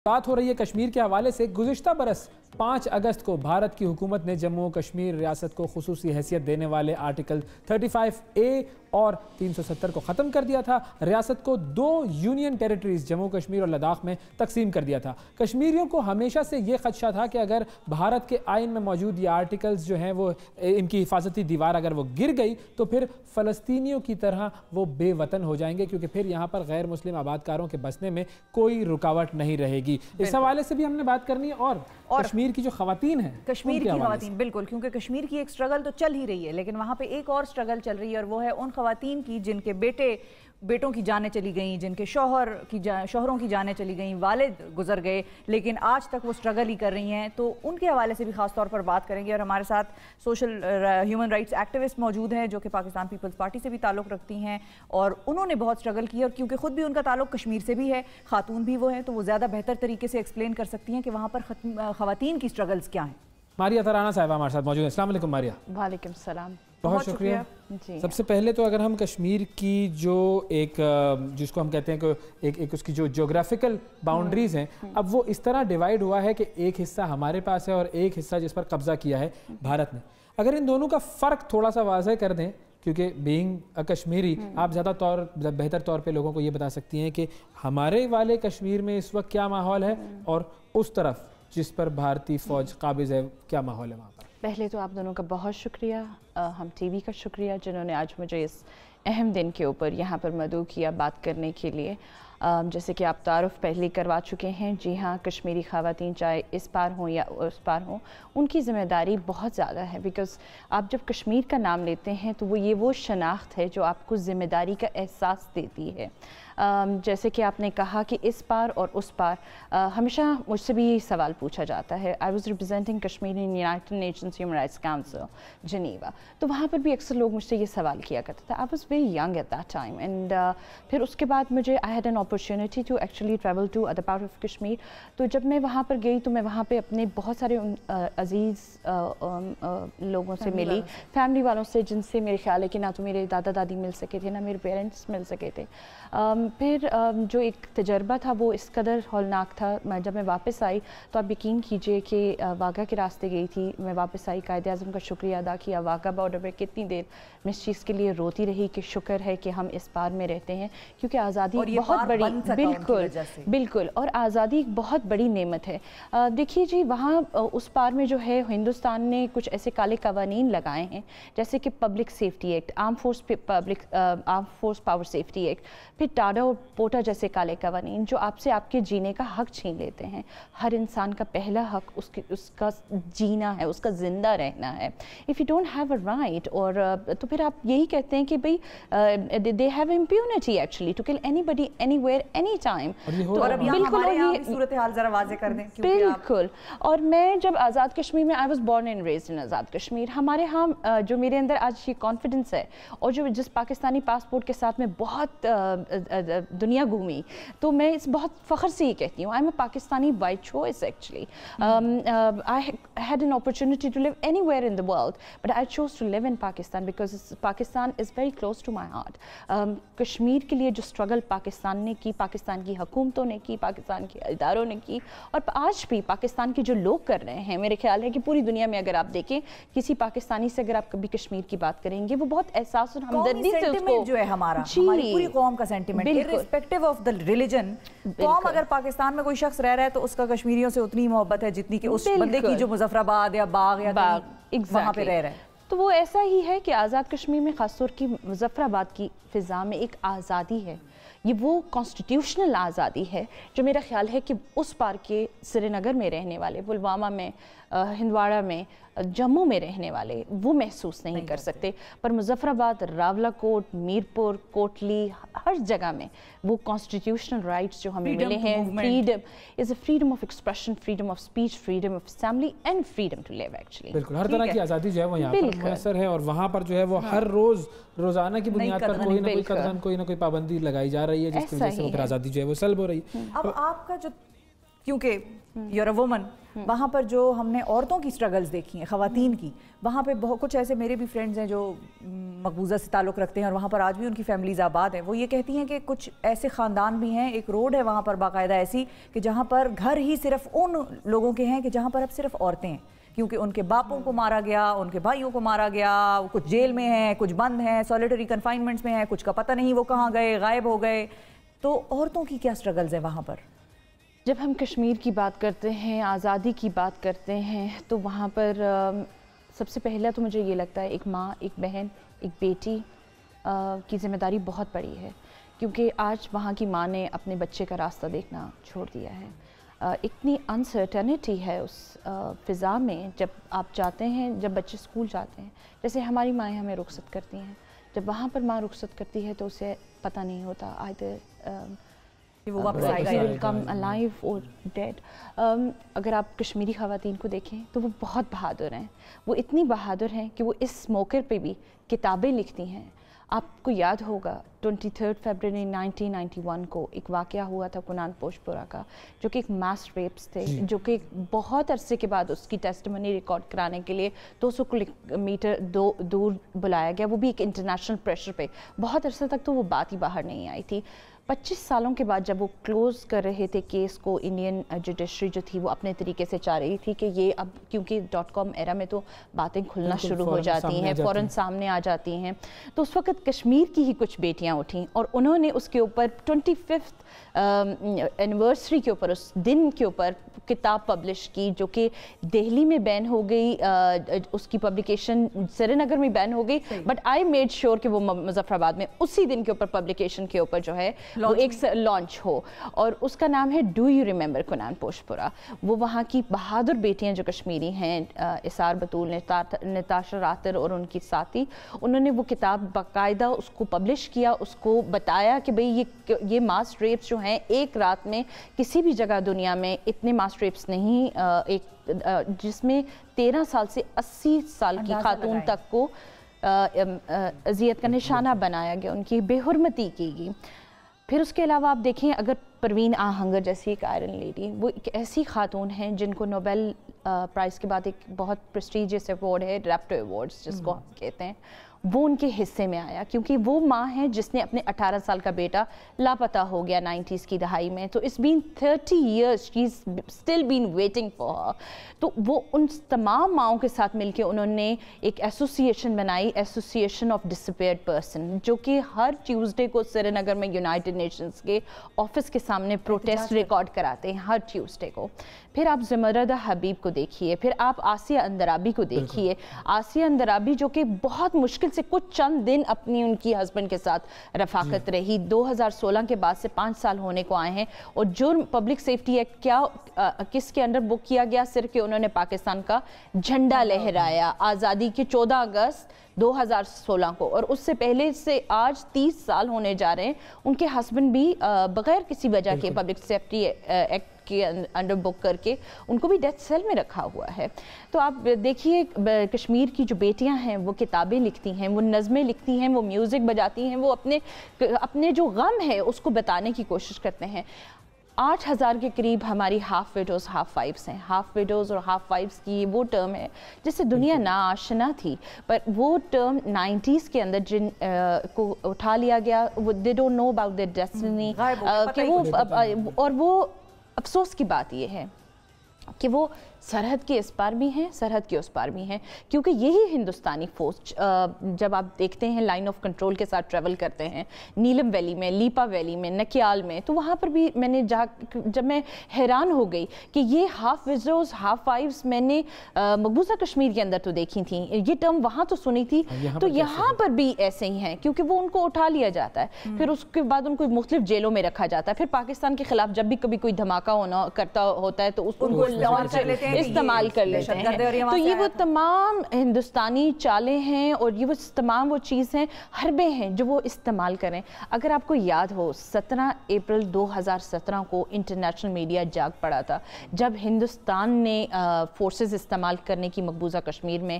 بات ہو رہی ہے کشمیر کے حوالے سے۔ گزشتہ برس 5 اگست کو بھارت کی حکومت نے جموں و کشمیر ریاست کو خصوصی حیثیت دینے والے آرٹیکل 35A اور 370 کو ختم کر دیا تھا۔ ریاست کو 2 یونین ٹیریٹریز جموں کشمیر اور لداخ میں تقسیم کر دیا تھا۔ کشمیریوں کو ہمیشہ سے یہ خدشہ تھا کہ اگر بھارت کے آئین میں موجود یہ آرٹیکلز جو ہیں وہ ان کی حفاظتی دیوار اگر وہ گر گئی تو پھر فلسطینیوں کی طرح وہ بے وطن ہو جائیں گے، کیونکہ پھر یہاں پر غیر مسلم آبادکاروں کے بسنے میں کوئی رکاوٹ نہیں رہے گی۔ اس حوالے سے بھی ہم نے بات کرنی ہے اور کشمیر کی جو خواتین ہیں، کشمیر کی خواتین، بالکل، کیونکہ کشمیر کی ایک سٹرگل تو چل ہی رہی ہے، لیکن وہاں پہ ایک اور سٹرگل چل رہی ہے اور وہ ہے ان خواتین کی جن کے بیٹوں کی جانیں چلی گئیں، جن کے شوہروں کی جانیں چلی گئیں، والد گزر گئے، لیکن آج تک وہ سٹرگل ہی کر رہی ہیں۔ تو ان کے حوالے سے بھی خاص طور پر بات کریں گے اور ہمارے ساتھ سوشل ہیومن رائٹس ایکٹیوسٹ موجود ہیں جو کہ پاکستان پیپلز پارٹی سے بھی تعلق رکھتی ہیں اور انہوں نے بہت سٹرگل کی، اور کیونکہ خود بھی ان کا تعلق کشمیر سے بھی ہے، خاتون بھی وہ ہیں، تو وہ زیادہ بہتر طریقے سے ایکسپلین کر سکتی ہیں کہ وہاں پر خواتین کی سٹرگلز کیا ہیں۔ ماریہ ترانہ صاحبہ ہمارے ساتھ موجود ہیں۔ السلام علیکم ماریہ۔ وعلیکم السلام، بہت شکریہ۔ سب سے پہلے تو اگر ہم کشمیر کی جو ایک جس کو ہم کہتے ہیں کہ ایک اس کی جو جغرافیکل باؤنڈریز ہیں، اب وہ اس طرح ڈیوائیڈ ہوا ہے کہ ایک حصہ ہمارے پاس ہے اور ایک حصہ جس پر قبضہ کیا ہے بھارت نے۔ اگر ان دونوں کا فرق تھوڑا سا واضح کر دیں، کیونکہ بینگ کشمیری آپ بہتر طور پہ لوگوں کو یہ بتا سکتی ہیں کہ ہمارے والے کشمیر میں اس وقت کیا ماحول ہے اور اس طرف جس پر بھارتی فوج قابض ہے کیا ماحول ہے وہاں پر۔ پہلے تو آپ دونوں کا بہت شکریہ، ہم ٹی وی کا شکریہ جنہوں نے آج مجھے اس اہم دن کے اوپر یہاں پر مدعو کیا بات کرنے کے لیے۔ جیسے کہ آپ تعارف پہلے کروا چکے ہیں، جی ہاں، کشمیری خواتین چاہے اس پار ہوں یا اس پار ہوں، ان کی ذمہ داری بہت زیادہ ہے، بیکاز آپ جب کشمیر کا نام لیتے ہیں تو وہ شناخت ہے جو آپ کو ذمہ داری کا احساس دیتی ہے۔ جیسے کہ آپ نے کہا کہ اس پار اور اس پار، ہمیشہ مجھ سے بھی یہی سوال پوچھا جاتا ہے۔ I was representing Kashmir in United nations human rights council Geneva, تو وہاں پر بھی اکثر لوگ مجھ سے یہ سوال کیا کرتے تھے۔ I was very young at that time, and پھر اس کے بعد مجھے I had an opportunity to actually travel to other part of Kashmir. تو جب میں وہاں پر گئی تو میں وہاں پہ اپنے بہت سارے عزیز لوگوں سے ملی، فیملی والوں سے، جن سے میرے خیال ہے کہ نہ تو میرے دادا دادی مل سکے تھے، نہ میرے پیرنٹس مل سکے تھے۔ پھر جو ایک تجربہ تھا وہ اس قدر ہولناک تھا۔ جب میں واپس آئی تو آپ یقین کیجئے کہ واگا کے راستے گئی تھی، میں واپس آئی، قائد اعظم کا شکریہ ادا کیا، واگا بارڈر میں کتنی دیر میں اس چیز کے لیے روتی رہی کہ شکر ہے کہ ہم اس پار میں رہتے ہیں، کیونکہ آزادی بہت بڑی، بالکل، اور آزادی ایک بہت بڑی نعمت ہے۔ دیکھیے جی، وہاں اس پار میں جو ہے ہندوستان نے کچھ ایسے کالے قوانین لگائے ہیں جیسے کہ پبلک سیفٹی ایکٹ، آرم فورس پاور سیفٹی ایکٹ، پھر ٹاڈا اور پوٹا جیسے کالے قوانین جو آپ سے آپ کے جینے کا حق چھین لیتے ہیں۔ ہر انسان کا پہلا حق اس کا جینا ہے، اس کا زندہ رہنا ہے۔ If you don't have a right, اور تو پھر آپ یہی کہتے ہیں کہ بھئی they have impunity actually to kill anybody anywhere any time. اور اب ہمارے یہاں کی صورتحال ذرا واضح کر دیں۔ بالکل، اور میں جب آزاد کشمیر میں، I was born and raised in Azad Kashmir, ہمارے ہاں جو میرے اندر آج یہ کانفیڈنس ہے اور جس پاکستانی پاسپورٹ کے ساتھ میں بہت دنیا گھومی، تو میں اس بہت فخر سے یہ کہتی ہوں، I am a Pakistani by choice actually. I had an opportunity to live anywhere in the world, but I choose to live in Pakistan because Pakistan is very close to my heart. Kashmir کے لیے جو اسٹرگل پاکستان نے کی، پاکستان کی حکومتوں نے کی، پاکستان کے اداروں نے کی، اور آج بھی پاکستان کے جو لوگ کر رہے ہیں، میرے خیال ہے کہ پوری دنیا میں اگر آپ دیکھیں کسی پاکستانی سے اگر آپ کبھی کشمیر کی بات کریں گے، وہ بہت احساس اور ہمدردی سے اس کو، جو ہے ہماری پوری قوم کا sentiment, irrespective of the religion، قوم اگر پاکستان میں کوئی شخص رہ رہا ہے تو اس کا کشمیریوں سے اتنی محبت ہے جتنی کہ اس بندے کی جو مظفر آباد یا باغ یا وہاں پہ رہ رہا ہے۔ تو وہ ایسا ہی ہے کہ آزاد کشمیر میں خاص طور کی مظفر آباد کی فضا میں ایک آزادی ہے، یہ وہ کانسٹیٹیوشنل آزادی ہے جو میرا خیال ہے کہ اس پار کے سری نگر میں رہنے والے، پلوامہ میں، ہندواڑہ میں، جموں میں رہنے والے وہ محسوس نہیں کر سکتے، پر مظفر آباد، راولا کوٹ، میرپور، کوٹلی، ہر جگہ میں وہ کانسٹیٹیوشنل رائٹس جو ہمیں ملے ہیں، freedom is a freedom of expression, freedom of speech, freedom of assembly and freedom to live actually. بالکل، ہر طرح کی آزادی جو ہے وہ یہاں پر میسر ہے، اور وہاں پر جو ہے وہ ہر روزانہ کی بنیاد پر کوئی نہ کوئی پابندی لگائی جا رہی ہے، جس کی وجہ سے وہ پھر آزادی جو ہے وہ سلب ہو رہی ہے۔ اب آپ کا جو کیونکہ یور اے وومن. وہاں پر جو ہم نے عورتوں کی سٹرگلز دیکھی ہیں, خواتین کی, وہاں پہ بہت کچھ ایسے میرے بھی فرینڈز ہیں جو مقبوضہ سے تعلق رکھتے ہیں اور وہاں پر آج بھی ان کی فیملیز آباد ہیں. وہ یہ کہتی ہیں کہ کچھ ایسے خاندان بھی ہیں, ایک روڈ ہے وہاں پر باقاعدہ ایسی کہ جہاں پر گھر ہی صرف ان لوگوں کے ہیں کہ جہاں پر اب صرف عورتیں ہیں, کیونکہ ان کے باپوں کو مارا گیا, ان کے بھائیوں کو مارا گیا, کچھ جیل میں ہیں, کچھ بند ہیں, سولیٹری کنفائنمنٹس میں ہیں, کچھ کا پتہ نہیں وہ کہاں گئے, غائب ہو گئے. تو عورتوں کی کیا سٹرگلز ہیں وہاں پر؟ جب ہم کشمیر کی بات کرتے ہیں, آزادی کی بات کرتے ہیں, تو وہاں پر سب سے پہلا تو مجھے یہ لگتا ہے ایک ماں, ایک بہن, ایک بیٹی کی ذمہ داری بہت بڑی ہے, کیونکہ آج وہاں کی ماں نے اپنے بچے کا راستہ دیکھنا چھوڑ دیا ہے. اتنی انسرٹنٹی ہے اس فضا میں جب آپ جاتے ہیں, جب بچے اسکول جاتے ہیں. جیسے ہماری مائیں ہمیں رخصت کرتی ہیں, جب وہاں پر ماں رخصت کرتی ہے تو اسے پتہ نہیں ہوتا وہ واپس آئے گا, will come alive or dead. اگر آپ کشمیری خواتین کو دیکھیں تو وہ بہت بہادر ہیں. وہ اتنی بہادر ہیں کہ وہ اس موقع پہ بھی کتابیں لکھتی ہیں. آپ کو یاد ہوگا 23 فروری 1991 کو ایک واقعہ ہوا تھا کنان پوشپورہ کا, جو کہ ایک ماس ریپس تھے, جو کہ بہت عرصے کے بعد اس کی ٹیسٹیمنی ریکارڈ کرانے کے لیے 200 کلومیٹر دور بلایا گیا, وہ بھی ایک انٹرنیشنل پریشر پہ. بہت عرصے تک تو وہ بات ہی باہر نہیں آئی تھی. 25 سالوں کے بعد جب وہ کلوز کر رہے تھے کیس کو, انڈین جوڈیشری جو تھی وہ اپنے طریقے سے چاہ رہی تھی کہ یہ اب, کیونکہ .com ایرا میں تو باتیں کھلنا شروع ہو جاتی ہیں, فوراً سامنے آ جاتی ہیں, تو اس وقت کشمیر کی ہی کچھ بیٹیاں اٹھیں اور انہوں نے اس کے اوپر 25th اینیورسری کے اوپر, اس دن کے اوپر کتاب پبلش کی, جو کہ دہلی میں بین ہو گئی, اس کی پبلیکیشن سری نگر میں بین ہو گئی, بٹ آئی میڈ شیور کہ وہ مظفر آباد میں اسی دن کے اوپر پبلیکیشن کے اوپر جو ہے وہ ایک لانچ ہو, اور اس کا نام ہے ڈو یو ریممبر کنان پوشپورہ. وہ وہاں کی بہادر بیٹیاں جو کشمیری ہیں, اسار بطول, نتاشا راتر اور ان کی ساتھی, انہوں نے وہ کتاب باقاعدہ اس کو پبلش کیا, اس کو بتایا کہ بھئی یہ ماس ریپس جو ہیں ایک رات میں کسی بھی جگہ دنیا میں اتنے ماس ریپس نہیں, ایک جس میں 13 سال سے 80 سال کی خاتون تک کو اذیت کا نشانہ بنایا گیا, ان کی بے حرمتی کی گئی. پھر اس کے علاوہ آپ دیکھیں, اگر پروین آہنگر جیسی ایک آئرن لیڈی, وہ ایک ایسی خاتون ہیں جن کو نوبل پرائز کے بعد ایک بہت پریسٹیجیس ایوارڈ ہے, ریپٹو ایوارڈز جس کو ہم کہتے ہیں, وہ ان کے حصے میں آیا, کیونکہ وہ ماں ہیں جس نے اپنے 18 سال کا بیٹا لاپتہ ہو گیا 90s کی دہائی میں. تو it's been 30 years, she's still been waiting for her. تو وہ ان تمام ماؤں کے ساتھ مل کے انہوں نے ایک ایسوسیشن بنائی, ایسوسیشن آف ڈسپیئرڈ پرسن, جو کہ ہر ٹیوزڈے کو سری نگر میں یونائٹڈ نیشنز کے آفس کے سامنے پروٹیسٹ ریکارڈ کراتے ہیں, ہر ٹیوزڈے کو. پھر آپ زمردہ حبیب کو دیکھیے, پھر آپ آسیہ اندرابی کو دیکھیے. آسیہ اندرابی جو کہ بہت مشکل سے کچھ چند دن اپنی ان کی ہسبینڈ کے ساتھ رفاقت رہی, 2016 کے بعد سے 5 سال ہونے کو آئے ہیں, اور جرم پبلک سیفٹی ایکٹ کیا کس کے انڈر بک کیا گیا, صرف کہ انہوں نے پاکستان کا جھنڈا لہرایا آزادی کے 14 اگست 2016 کو, اور اس سے پہلے سے آج 30 سال ہونے جا رہے ہیں. ان کے ہسبینڈ بھی بغیر کسی وجہ کے پبلک سیفٹی ایکٹ کے انڈر بک کر کے ان کو بھی ڈیتھ سیل میں رکھا ہوا ہے. تو آپ دیکھیے کشمیر کی جو بیٹیاں ہیں وہ کتابیں لکھتی ہیں, وہ نظمیں لکھتی ہیں, وہ میوزک بجاتی ہیں, وہ اپنے جو غم ہے اس کو بتانے کی کوشش کرتے ہیں. 8000 کے قریب ہماری ہاف ویڈوز ہاف وائفز ہیں. ہاف ویڈوز اور ہاف وائفز کی وہ ٹرم ہے جس سے دنیا ناآشنا تھی, پر وہ ٹرم 90s کے اندر جن کو اٹھا لیا گیا, they don't know about their destiny, اور وہ افسوس کی بات یہ ہے کہ وہ سرحد کے اس پار بھی ہیں, سرحد کے اس پار بھی ہیں, کیونکہ یہی ہندوستانی فوج جب آپ دیکھتے ہیں لائن آف کنٹرول کے ساتھ ٹریول کرتے ہیں, نیلم ویلی میں, لیپا ویلی میں, نکیال میں, تو وہاں پر بھی میں نے جب میں حیران ہو گئی کہ یہ ہاف ویڈوز ہاف وائفز میں نے مقبوضہ کشمیر کے اندر تو دیکھی تھیں, یہ ٹرم وہاں تو سنی تھی, تو یہاں پر بھی ایسے ہی ہیں, کیونکہ وہ ان کو اٹھا لیا جاتا ہے, پھر اس کے بعد ان کو مختلف جیلوں میں رکھا جاتا ہے, پھر پاکستان کے خلاف جب بھی کبھی کوئی دھماکہ کرتا ہوتا ہے تو ان کو استعمال کر لیتے ہیں. تو یہ وہ تمام ہندوستانی چالیں ہیں اور یہ وہ تمام وہ چیز ہیں، حربے ہیں جو وہ استعمال کریں. اگر آپ کو یاد ہو 17 اپریل 2017 کو انٹرنیشنل میڈیا جاگ پڑا تھا جب ہندوستان نے فورسز استعمال کرنے کی مقبوضہ کشمیر میں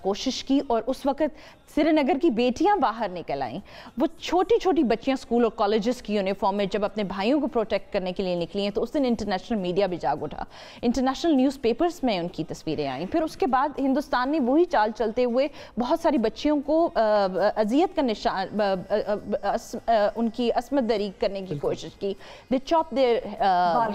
کوشش کی، اور اس وقت سری نگر کی بیٹیاں باہر نکل آئیں. وہ چھوٹی چھوٹی بچیاں اسکول اور کالجز کی یونیفارم میں جب اپنے بھائیوں کو پروٹیکٹ کرنے کے لیے نکلی ہیں تو اس دن انٹرنیشنل میڈیا بھی جاگ اٹھا، انٹرنیشنل نیوز پیپرز میں ان کی تصویریں آئیں. پھر اس کے بعد ہندوستان نے وہی چال چلتے ہوئے بہت ساری بچیوں کو اذیت کا نشان، ان کی عصمت دری کرنے کی کوشش کی. دے چاپ دیئر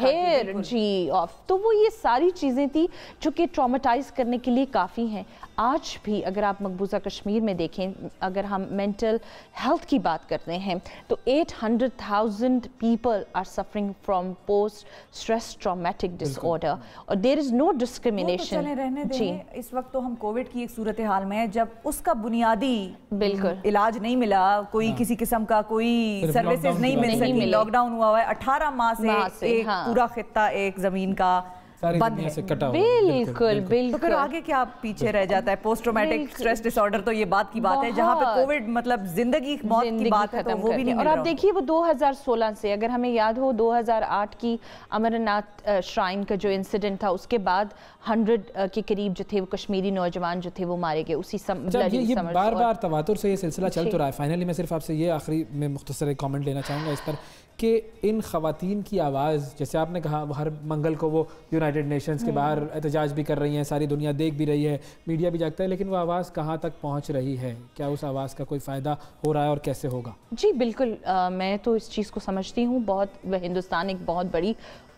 ہیئر جی آف. تو وہ یہ ساری چیزیں تھی جو کہ ٹراماٹائز کرنے کے لیے کافی ہیں. آج بھی اگر آپ مقبوضہ کشمیر میں دیکھیں، اگر ہم مینٹل ہیلتھ کی بات کرتے ہیں تو 800,000 people are suffering from post stress traumatic disorder, اور دیر از نو ڈسکریمنیشن. چلیں رہنے دیں، اس وقت تو ہم کووڈ کی ایک صورتحال میں ہیں جب اس کا بنیادی بالکل علاج نہیں ملا، کوئی کسی قسم کا کوئی سروسز نہیں مل سکی، لاک ڈاؤن ہوا ہے 18 ماہ سے ایک پورا خطہ ایک زمین کا بند ہے. بالکل بالکل. تو پھر آگے کیا پیچھے رہ جاتا ہے؟ Post traumatic stress dis order تو یہ بات کی بات ہے جہاں پہ کووڈ مطلب زندگی موت کی بات ہے تو وہ بھی نہیں. اور آپ دیکھیے وہ 2016 سے اگر ہمیں یاد ہو 2008 کی امر ناتھ شرائن کا جو انسیڈنٹ تھا، اس کے بعد 100 کے قریب جو تھے وہ کشمیری نوجوان جو تھے وہ مارے گئے اسی یہ بار بار تواتر سے یہ سلسلہ چل تو رہا ہے. فائنلی میں صرف آپ سے یہ آخری میں مختصر ایک کامنٹ لینا چاہوں گا اس پر کہ ان خواتین کی آواز، جیسے آپ نے کہا ہر منگل کو وہ یونائٹڈ نیشنز کے باہر احتجاج بھی کر رہی ہیں، ساری دنیا دیکھ بھی رہی ہے، میڈیا بھی جاگتا ہے، لیکن وہ آواز کہاں تک پہنچ رہی ہے؟ کیا اس آواز کا کوئی فائدہ ہو رہا ہے اور کیسے ہوگا؟ جی بالکل، میں تو اس چیز کو سمجھتی ہوں ہندوستان ایک بہت بڑی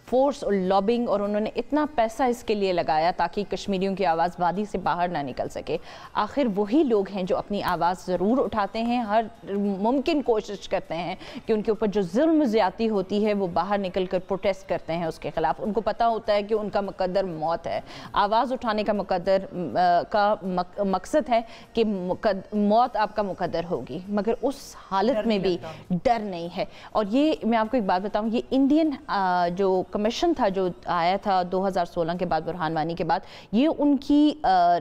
فورس اور لابنگ، اور انہوں نے اتنا پیسہ اس کے لیے لگایا تاکہ کشمیریوں کی آواز وادی سے باہر نہ نکل سکے. آخر وہی لوگ ہیں جو اپنی آواز ضرور اٹھاتے ہیں، ہر ممکن کوشش کرتے ہیں کہ ان کے اوپر جو ظلم زیادتی ہوتی ہے وہ باہر نکل کر پروٹیسٹ کرتے ہیں اس کے خلاف. ان کو پتہ ہوتا ہے کہ ان کا مقدر موت ہے. آواز اٹھانے کا مقصد ہے کہ موت آپ کا مقدر ہوگی، مگر اس حالت میں بھی ڈر نہیں ہے. اور یہ میں آپ کو ایک بات بتاؤں، یہ انڈین جو کمیشن تھا جو آیا تھا 2016 کے بعد برہان وانی کے بعد، یہ ان کی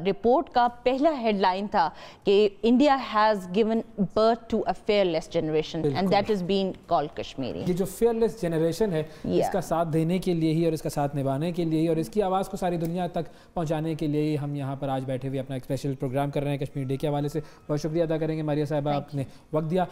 رپورٹ کا پہلا ہیڈ لائن تھا کہ India has given birth to a fearless generation and that is been called Kashmiri. یہ جو فیئرلیس جنریشن ہے اس کا ساتھ دینے کے لیے ہی اور اس کا ساتھ نبھانے کے لیے ہی اور اس کی آواز کو ساری دنیا تک پہنچانے کے لیے ہی ہم یہاں پر آج بیٹھے ہوئے اپنا ایک اسپیشل پروگرام کر رہے ہیں کشمیر ڈے کے حوالے سے. بہت شکریہ ادا کریں گے ماریہ صاحبہ، آپ نے وقت دیا.